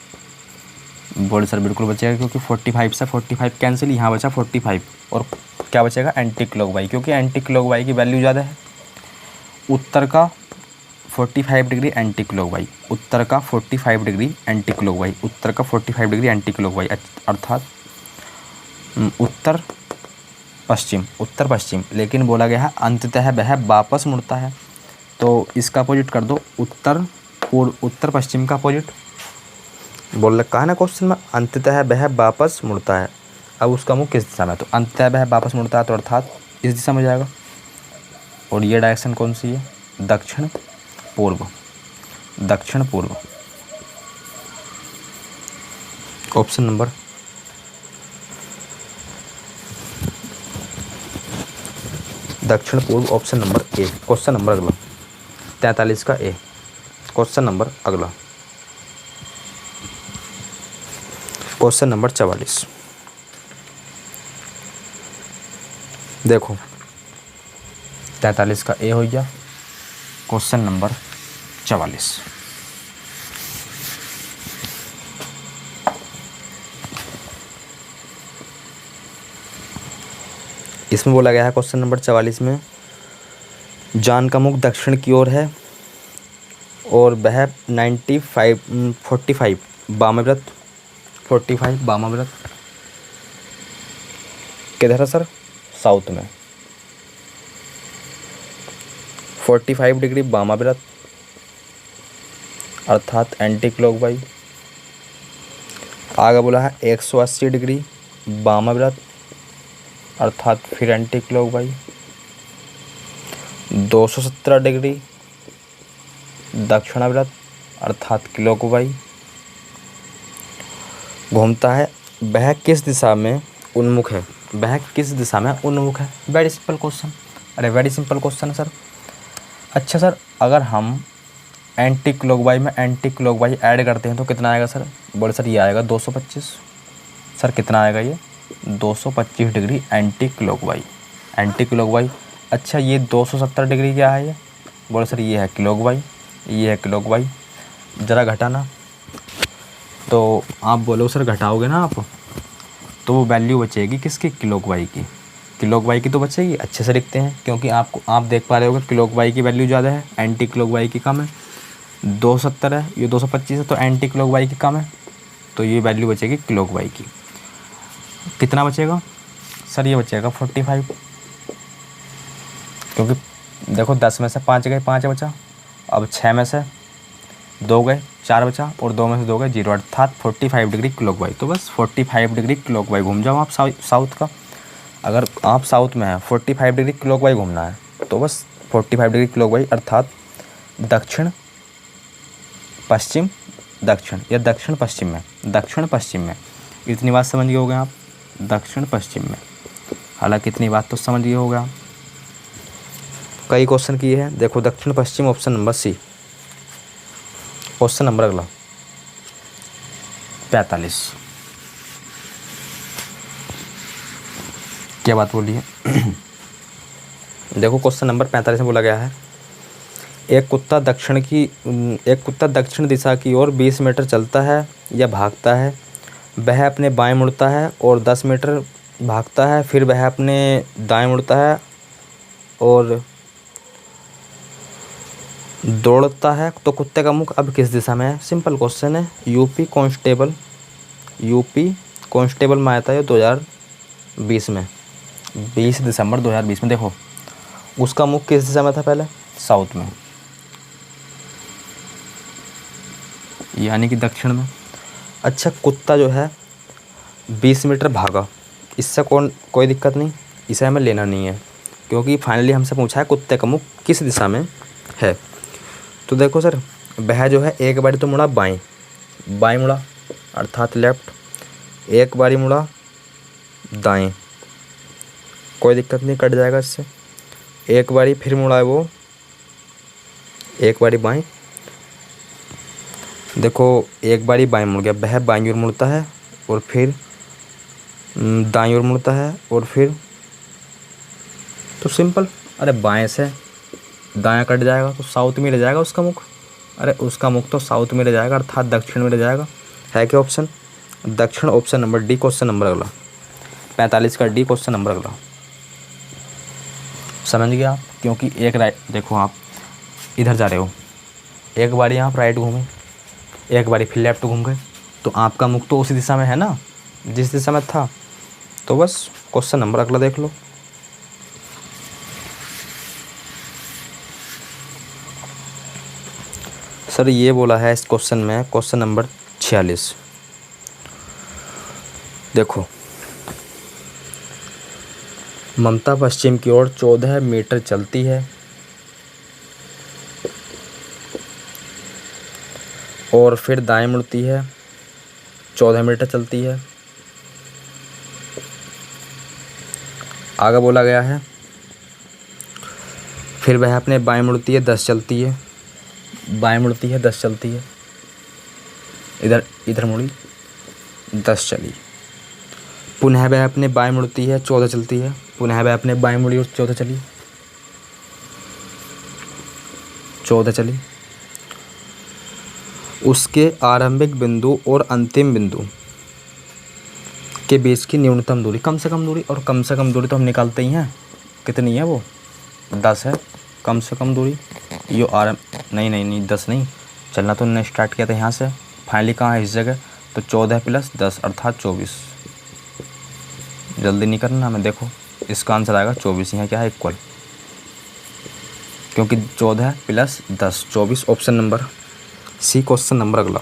बोले सर बिल्कुल बचेगा, क्योंकि 45 से 45 कैंसिल, यहाँ बचा 45 और क्या बचेगा? एंटी क्लॉकवाइज, क्योंकि एंटी क्लॉकवाइज की वैल्यू ज़्यादा है। उत्तर का 45 डिग्री एंटी क्लॉकवाइज, उत्तर का 45 डिग्री एंटी क्लॉकवाइज, उत्तर का 45 डिग्री एंटी क्लॉकवाइज अर्थात उत्तर पश्चिम, उत्तर पश्चिम। लेकिन बोला गया है अंततः वह वापस मुड़ता है, तो इसका अपोजिट कर दो उत्तर पूर्व, उत्तर पश्चिम का अपोजिट। बोल रखा है ना क्वेश्चन में, अंततः वह वापस मुड़ता है। अब उसका मुख किस दिशा में? तो अंततः वह वापस मुड़ता है तो अर्थात इस दिशा में जाएगा। और ये डायरेक्शन कौन सी है? दक्षिण पूर्व, दक्षिण पूर्व, ऑप्शन नंबर दक्षिण पूर्व, ऑप्शन नंबर ए। क्वेश्चन नंबर अगला 43 का ए। क्वेश्चन नंबर अगला, क्वेश्चन नंबर 44। देखो 43 का ए हो गया। क्वेश्चन नंबर 44, इसमें बोला गया है क्वेश्चन नंबर 44 में, जान का मुख दक्षिण की ओर है और वह 45 वामव्रत 45 वामव्रत किधर है सर? साउथ में। 45 डिग्री वामाव्रत अर्थात एंटी क्लॉकवाइज। आगे बोला है 180 डिग्री वामाव्रत अर्थात फिर एंटी क्लॉकवाइज। 217 डिग्री दक्षिणाव्रत अर्थात क्लॉकवाइज। घूमता है, वह किस दिशा में उन्मुख है? वह किस दिशा में उन्मुख है? Very simple question. अरे वेरी सिंपल क्वेश्चन है सर। अच्छा सर, अगर हम एंटी क्लॉकवाइज में एंटी क्लॉकवाइज ऐड करते हैं तो कितना आएगा सर? बोले सर ये आएगा 225। सर कितना आएगा ये? 225 degree anti clockwise. Anti clockwise. अच्छा ये 270 डिग्री क्या है ये? बोले सर ये है क्लॉकवाइज, ये है क्लॉकवाइज। ज़रा घटाना, तो आप बोलो सर घटाओगे ना आप, तो वो वैल्यू बचेगी किसकी? क्लॉकवाइज की। क्लॉकवाइज की तो बचेगी। अच्छे से लिखते हैं क्योंकि आप देख पा रहे होगे क्लॉकवाइज की वैल्यू ज़्यादा है, एंटी क्लॉकवाइज की कम है। 270 है, ये 225 है, तो एंटी क्लॉकवाइज की कम है, तो ये वैल्यू बचेगी क्लॉकवाइज की। कितना बचेगा सर? ये बचेगा 45, क्योंकि देखो 10 में से 5 गए, 5 बचा। अब 6 में से 2 गए, 4 बचा, और 2 में से 2 गए, 0, अर्थात 45 डिग्री क्लॉकवाइज। तो बस 45 डिग्री क्लॉकवाइज घूम जाओ आप साउथ का। अगर आप साउथ में हैं, 45 डिग्री क्लॉकवाइज घूमना है, तो बस 45 डिग्री क्लॉकवाइज अर्थात दक्षिण पश्चिम दक्षिण, या दक्षिण पश्चिम में, दक्षिण पश्चिम में। इतनी बात समझ गए होगे आप, दक्षिण पश्चिम में। हालांकि इतनी बात तो समझ गए होगा। कई क्वेश्चन किए हैं, देखो दक्षिण पश्चिम, option number C. Question number अगला 45। क्या बात बोली है? देखो क्वेश्चन नंबर 45 में बोला गया है, एक कुत्ता दक्षिण दिशा की ओर 20 मीटर चलता है या भागता है। वह अपने बाएं मुड़ता है और 10 मीटर भागता है, फिर वह अपने दाएं मुड़ता है और दौड़ता है, तो कुत्ते का मुख अब किस दिशा में है? सिंपल क्वेश्चन है। यूपी कांस्टेबल में आया था ये 2020 में, 20 दिसंबर 2020 में। देखो उसका मुख किस दिशा में था? पहले साउथ में, यानी कि दक्षिण में। अच्छा कुत्ता जो है 20 मीटर भागा, इससे कोई दिक्कत नहीं, इसे हमें लेना नहीं है, क्योंकि फाइनली हमसे पूछा है कुत्ते का मुख किस दिशा में है। तो देखो सर, वह जो है एक बारी तो मुड़ा बाएं मुड़ा अर्थात लेफ्ट, एक बारी मुड़ा दाएं, कोई दिक्कत नहीं, कट जाएगा इससे। एक बारी फिर मुड़ा है वो, एक बारी बाएं। देखो एक बारी बाएं मुड़ गया, वह बाईं ओर मुड़ता है और फिर दाईं ओर मुड़ता है और फिर, तो सिंपल, अरे बाएं से दायां कट जाएगा तो साउथ में रह जाएगा उसका मुख। अरे उसका मुख तो साउथ में रह जाएगा अर्थात दक्षिण में रह जाएगा। है क्या ऑप्शन? दक्षिण, ऑप्शन नंबर डी। क्वेश्चन नंबर अगला 45 का डी क्वेश्चन नंबर अगला। समझ गए आप? क्योंकि एक राइट, देखो आप इधर जा रहे हो, एक बारी आप राइट घूमे, एक बारी फिर लेफ्ट घूम गए, तो आपका मुख तो उसी दिशा में है ना जिस दिशा में था। तो बस क्वेश्चन नंबर अगला देख लो। सर ये बोला है इस क्वेश्चन में, क्वेश्चन नंबर 46। देखो ममता पश्चिम की ओर 14 मीटर चलती है और फिर दाएं मुड़ती है, 14 मीटर चलती है। आगे बोला गया है फिर वह अपने बाएं मुड़ती है, 10 चलती है। बाएं मुड़ती है 10 चलती है, इधर मुड़ी 10 चली। पुनः वह अपने बाएं मुड़ती है 14 चलती है, पुनः वह अपने बाएं मुड़ी और 14 चली, 14 चली। उसके आरंभिक बिंदु और अंतिम बिंदु के बीच की न्यूनतम दूरी, कम से कम दूरी, और कम से कम दूरी तो हम निकालते ही हैं, कितनी है वो 10 है कम से कम दूरी। यो नहीं 10 नहीं, चलना तो उन्होंने स्टार्ट किया था यहाँ से, फाइनली कहाँ है इस जगह, तो 14 + 10 अर्थात 24। जल्दी नहीं करना हमें, देखो इसका आंसर आएगा 24। यहाँ क्या है इक्वल, क्योंकि 14 + 10 24। Option number C question number अगला।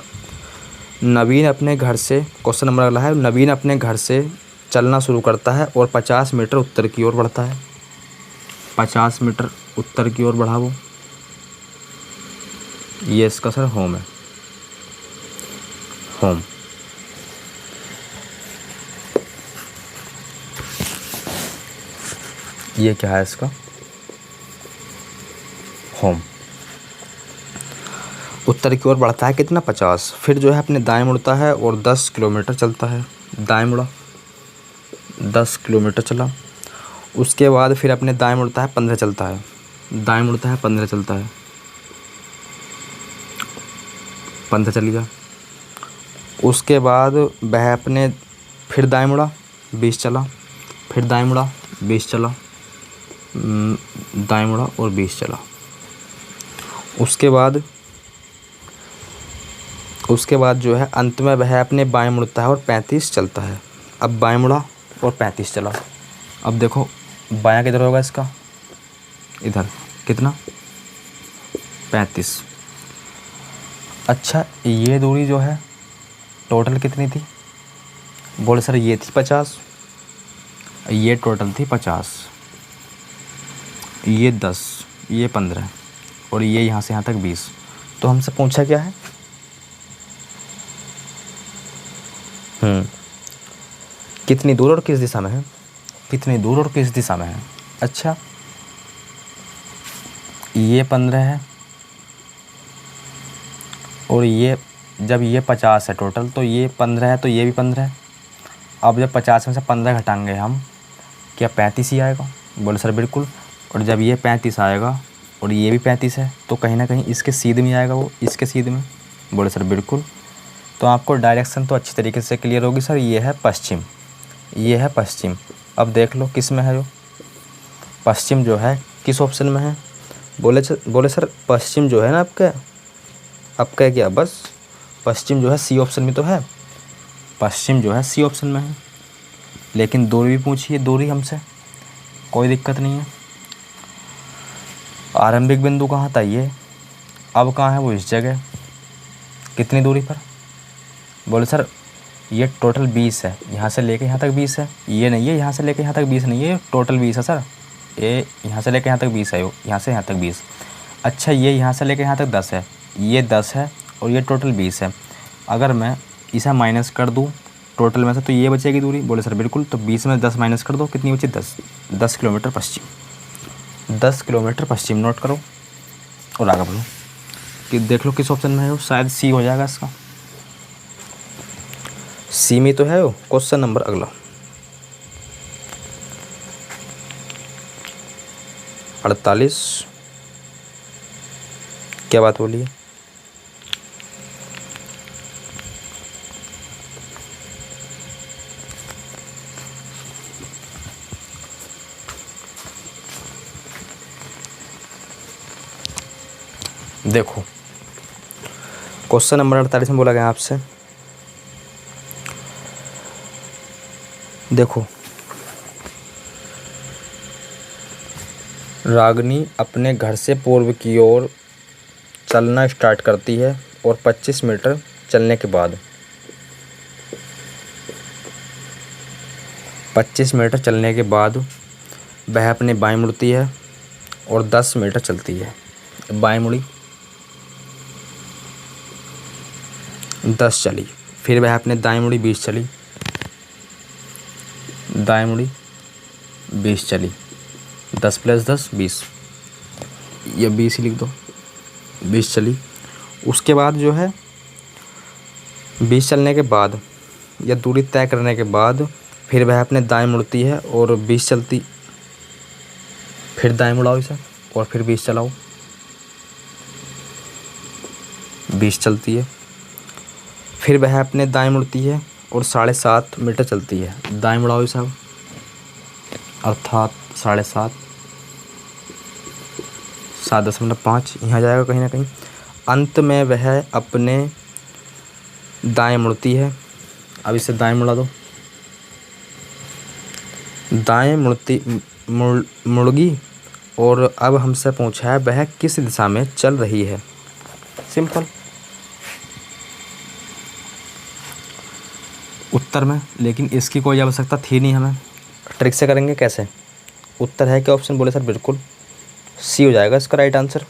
नवीन अपने घर से, क्वेश्चन नंबर अगला है, नवीन अपने घर से चलना शुरू करता है और 50 मीटर उत्तर की ओर बढ़ता है। 50 मीटर उत्तर की ओर बढ़ा वो, ये इसका सर होम है, होम। ये क्या है इसका, होम। उत्तर की ओर बढ़ता है कितना 50, फिर जो है अपने दाएं मुड़ता है और 10 किलोमीटर चलता है। दाएं मुड़ा 10 किलोमीटर चला, उसके बाद फिर अपने दाएं मुड़ता है 15 चलता है, दाएं मुड़ता है 15 चलता है, 15 चल गया। उसके बाद वह अपने फिर दाएं मुड़ा 20 चला, फिर दाएं मुड़ा 20 चला, दाएं मुड़ा और 20 चला। उसके बाद जो है अंत में वह अपने बाएं मुड़ता है और 35 चलता है। अब बाएं मुड़ा और 35 चला। अब देखो बायां किधर होगा इसका, इधर, कितना 35। अच्छा ये दूरी जो है टोटल कितनी थी, बोले सर ये थी 50, ये टोटल थी 50, ये 10, ये 15 और ये यहाँ से यहाँ तक 20। तो हमसे पूछा क्या है, कितनी दूर और किस दिशा में है, कितनी दूर और किस दिशा में है। अच्छा ये 15 है और ये, जब ये 50 है टोटल तो ये 15 है, तो ये भी 15 है। अब जब 50 में से 15 घटाएंगे हम, क्या 35 ही आएगा, बोले सर बिल्कुल। और जब ये 35 आएगा और ये भी 35 है तो कहीं ना कहीं इसके सीधे में आएगा वो, इसके सीधे में, बोले सर बिल्कुल। तो आपको डायरेक्शन तो अच्छी तरीके से क्लियर होगी सर, ये है पश्चिम, ये है पश्चिम। अब देख लो किस में है जो पश्चिम जो है, किस ऑप्शन में है, बोले सर पश्चिम जो है ना आपका क्या, बस पश्चिम जो है सी ऑप्शन में तो है, पश्चिम जो है सी ऑप्शन में है। लेकिन दूरी भी पूछिए, दूरी हमसे कोई दिक्कत नहीं है। आरंभिक बिंदु कहाँ था ये, अब कहाँ है वो, इस जगह, कितनी दूरी पर, बोले सर ये टोटल 20 है, यहाँ से लेके यहाँ तक 20 है, ये नहीं है यहाँ से लेके यहाँ तक 20 नहीं है, टोटल 20 है सर, ये यहाँ से लेके यहाँ तक 20 है, यहाँ से यहाँ तक 20। अच्छा ये यहाँ से लेके यहाँ तक 10 है, ये 10 है और ये टोटल 20 है। अगर मैं इसे माइनस कर दूँ टोटल में से तो ये बचेगी दूरी, बोले सर बिल्कुल। तो 20 में 10 माइनस कर दो, कितनी बची 10 किलोमीटर पश्चिम, 10 किलोमीटर पश्चिम। नोट करो और आगे बढ़ो कि देख लो किस ऑप्शन में है वो, शायद सी हो जाएगा इसका, सी में तो है वो। क्वेश्चन नंबर अगला 48, क्या बात बोली है, देखो क्वेश्चन नंबर 48 में बोला गया आपसे, देखो रागनी अपने घर से पूर्व की ओर चलना स्टार्ट करती है और 25 मीटर चलने के बाद 25 मीटर चलने के बाद वह अपने बाएं मुड़ती है और 10 मीटर चलती है। बाएं मुड़ी 10 चली, फिर वह अपने दाएं मुड़ी 20 चली, दाएं मुड़ी 20 चली, 10 + 10 20, या 20 ही लिख दो, 20 चली। उसके बाद जो है 20 चलने के बाद या दूरी तय करने के बाद फिर वह अपने दाएं मुड़ती है और 20 चलती, फिर दाएं मुड़ाओ इसे और फिर 20 चलाओ, 20 चलती है। फिर वह अपने दाएं मुड़ती है और 7.5 मीटर चलती है, दाएं मुड़ाओ इसे अब, अर्थात 7.5, 7.5 यहाँ जाएगा कहीं ना कहीं। अंत में वह अपने दाएं मुड़ती है। अब इसे दाएं मुड़ा दो, दाएं मुड़गी और अब हमसे पूछा है वह किस दिशा में चल रही है। सिंपल, उत्तर में, लेकिन इसकी कोई आवश्यकता थी नहीं हमें। ट्रिक से करेंगे कैसे? उत्तर है क्या ऑप्शन? बोले सर बिल्कुल सी हो जाएगा इसका राइट आंसर,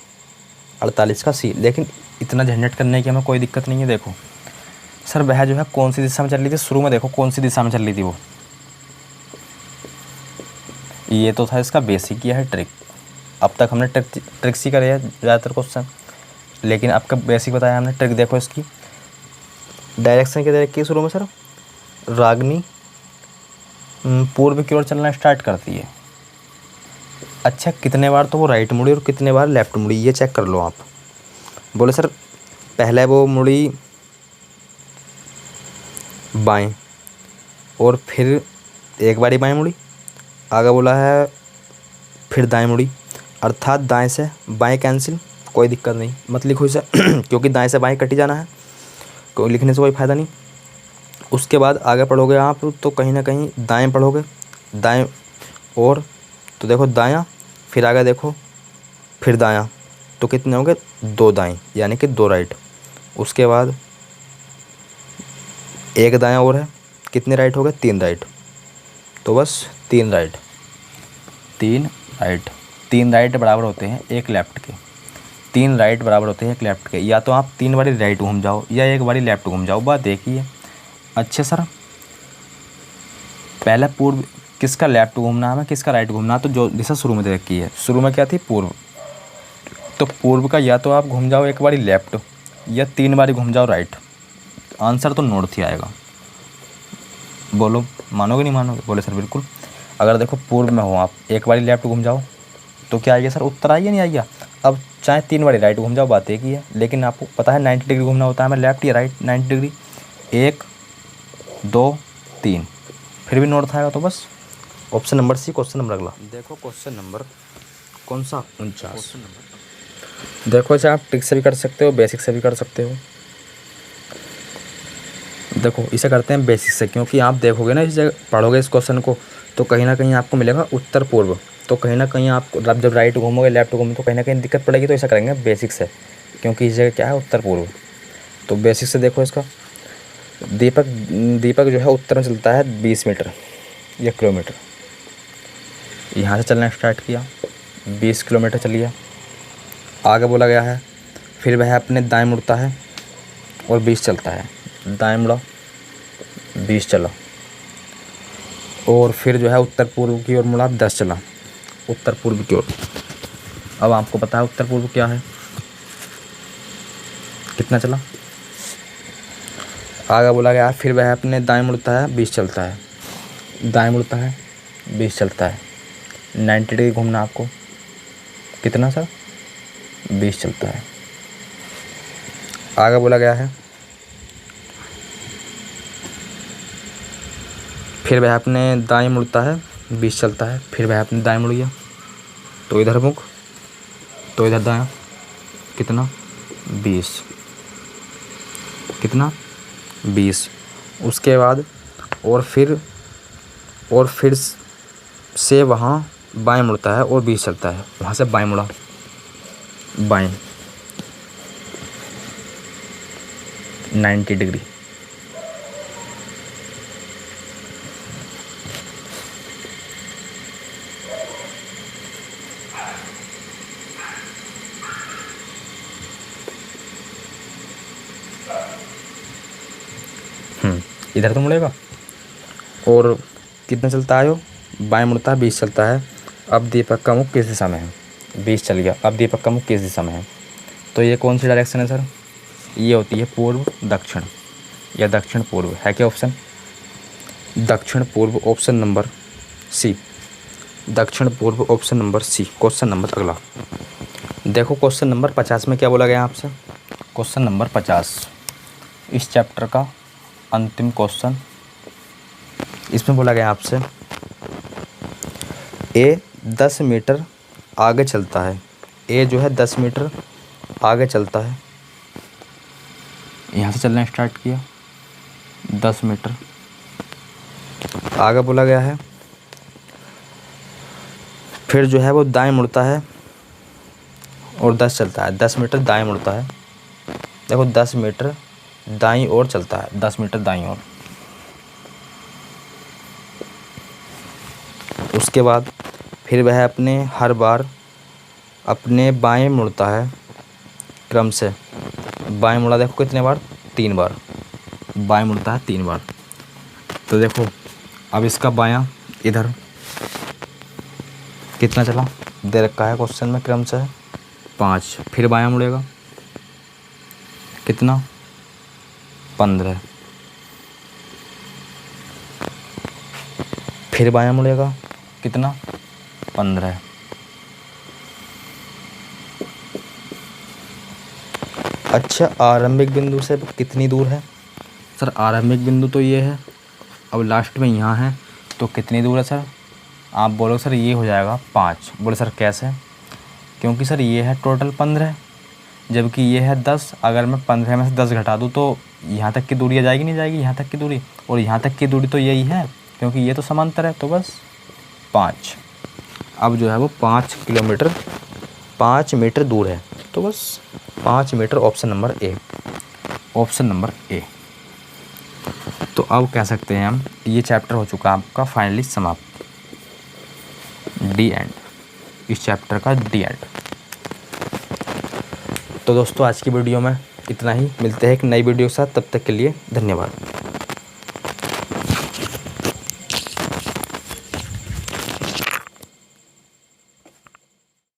48 का सी। लेकिन इतना झंझट करने की हमें कोई दिक्कत नहीं है। देखो सर वह जो है कौन सी दिशा में चल रही थी, शुरू में देखो कौन सी दिशा में चल रही थी वो, ये तो था इसका बेसिक, ये है ट्रिक। अब तक हमने ट्रिक्स ही करे हैं ज़्यादातर क्वेश्चन, लेकिन आपका बेसिक बताया हमने। ट्रिक देखो इसकी, डायरेक्शन के तरीके शुरू में सर रागनी पूर्व की ओर चलना स्टार्ट करती है। अच्छा कितने बार तो वो राइट मुड़ी और कितने बार लेफ़्ट मुड़ी, ये चेक कर लो आप। बोले सर पहले वो मुड़ी बाएं और फिर एक बारी बाएं मुड़ी, आगे बोला है फिर दाएं मुड़ी, अर्थात दाएं से बाएं कैंसिल, कोई दिक्कत नहीं, मत लिखो इसे क्योंकि दाएं से बाएं कट ही जाना है, कोई लिखने से कोई फ़ायदा नहीं। उसके बाद आगे पढ़ोगे आप तो कहीं ना कहीं दाएं पढ़ोगे, दाएं और तो देखो दायां, फिर आगे देखो फिर दायां, तो कितने होंगे 2 दाएं यानी कि 2 राइट। उसके बाद एक दायां और है, कितने राइट हो गए 3 राइट, तो बस 3 राइट, 3 राइट, 3 राइट बराबर होते हैं 1 लेफ़्ट के, 3 राइट बराबर होते हैं 1 लेफ़्ट के। या तो आप 3 बारी राइट घूम जाओ या 1 बारी लेफ़्ट घूम जाओ, बात देखिए। अच्छा सर पहले पूर्व किसका लेफ़्ट घूमना है, किसका राइट घूमना है, तो जो दिशा शुरू में दे रखी है, शुरू में क्या थी पूर्व, तो पूर्व का या तो आप घूम जाओ 1 बारी लेफ़्ट या 3 बारी घूम जाओ राइट, आंसर तो नॉर्थ ही आएगा। बोलो मानोगे नहीं मानोगे? बोले सर बिल्कुल। अगर देखो पूर्व में हो आप 1 बारी लेफ़्ट घूम जाओ तो क्या आएगा सर, उत्तर आइए नहीं आइए। अब चाहे 3 बारी राइट घूम जाओ, बात एक ही है, लेकिन आपको पता है 90 डिग्री घूमना होता है हमें, लेफ़्ट या राइट 90 डिग्री, 1 2 3, फिर भी नॉर्थ आएगा। तो बस option number C question number अगला। देखो क्वेश्चन नंबर कौन सा 49। देखो इसे आप ट्रिक से भी कर सकते हो, बेसिक से भी कर सकते हो। देखो इसे करते हैं बेसिक से, क्योंकि आप देखोगे ना इस जगह पढ़ोगे इस क्वेश्चन को तो कहीं ना कहीं आपको मिलेगा उत्तर पूर्व, तो कहीं ना कहीं आपको जब राइट घूमोगे लेफ्ट घूमोगे तो कहीं ना कहीं दिक्कत पड़ेगी। तो ऐसा करेंगे बेसिक से, क्योंकि इस जगह क्या है उत्तर पूर्व। तो बेसिक से देखो इसका, दीपक जो है उत्तर में चलता है 20 मीटर या किलोमीटर, यहाँ से चलना स्टार्ट किया 20 किलोमीटर चलिए, आगे बोला गया है फिर वह अपने दाएं मुड़ता है और 20 चलता है, दाएं मुड़ा 20 चला, और फिर जो है उत्तर पूर्व की ओर मुड़ा 10 चला, उत्तर पूर्व की ओर। अब आपको पता है उत्तर पूर्व क्या है, कितना चला, आगे बोला गया फिर वह अपने दाएं मुड़ता है 20 चलता है, दाएं मुड़ता है 20 चलता है, 90 डिग्री घूमना आपको, कितना सर 20 चलता है। आगे बोला गया है फिर वह अपने दाएं मुड़ता है 20 चलता है, फिर वह अपने दाएं मुड़ गया तो इधर मुख तो इधर दायां, कितना 20, कितना 20। उसके बाद और फिर से वहाँ बाएं मुड़ता है और 20 चलता है, वहाँ से बाएं मुड़ा, बाएं 90 डिग्री। इधर तो मुड़ेगा, और कितना चलता है वो, बाएं मुड़ता है 20 चलता है। अब दीपक का मुख किस दिशा में है, 20 चल गया, अब दीपक का मुख किस दिशा में है, तो ये कौन सी डायरेक्शन है सर, ये होती है पूर्व दक्षिण या दक्षिण पूर्व। है क्या ऑप्शन? दक्षिण पूर्व, ऑप्शन नंबर सी। दक्षिण पूर्व, option number C. Question number अगला देखो, क्वेश्चन नंबर 50 में क्या बोला गया आपसे? क्वेश्चन नंबर 50 इस चैप्टर का अंतिम क्वेश्चन। इसमें बोला गया आपसे ए 10 मीटर आगे चलता है। ए जो है 10 मीटर आगे चलता है। यहाँ से चलना स्टार्ट किया, 10 मीटर आगे बोला गया है। फिर जो है वो दाएं मुड़ता है और 10 चलता है। 10 मीटर दाएं मुड़ता है। देखो 10 मीटर दाईं ओर चलता है, 10 मीटर दाईं ओर। उसके बाद फिर वह हर बार अपने बाएं मुड़ता है क्रम से। बाएं मुड़ा देखो कितने बार? 3 बार। बाएं मुड़ता है 3 बार। तो देखो अब इसका बायां इधर कितना चला दे रखा है क्वेश्चन में, क्रम से 5। फिर बायां मुड़ेगा कितना? 15। फिर बायां मुड़ेगा कितना? 15। अच्छा, आरंभिक बिंदु से कितनी दूर है? सर आरंभिक बिंदु तो ये है, अब लास्ट में यहाँ है, तो कितनी दूर है सर? आप बोलो सर ये हो जाएगा 5। बोले सर कैसे? क्योंकि सर ये है टोटल 15 जबकि ये है 10। अगर मैं 15 में से 10 घटा दूँ तो यहाँ तक की दूरी आ जाएगी, नहीं जाएगी? यहाँ तक की दूरी, और यहाँ तक की दूरी तो यही है क्योंकि ये तो समांतर है, तो बस 5। अब जो है वो 5 किलोमीटर 5 मीटर दूर है, तो बस 5 metre. Option number A. Option number A. तो अब कह सकते हैं हम ये चैप्टर हो चुका आपका फाइनली समाप्त। D and. इस चैप्टर का डी एंड। तो दोस्तों आज की वीडियो में इतना ही। मिलते हैं एक नई वीडियो के साथ, तब तक के लिए धन्यवाद।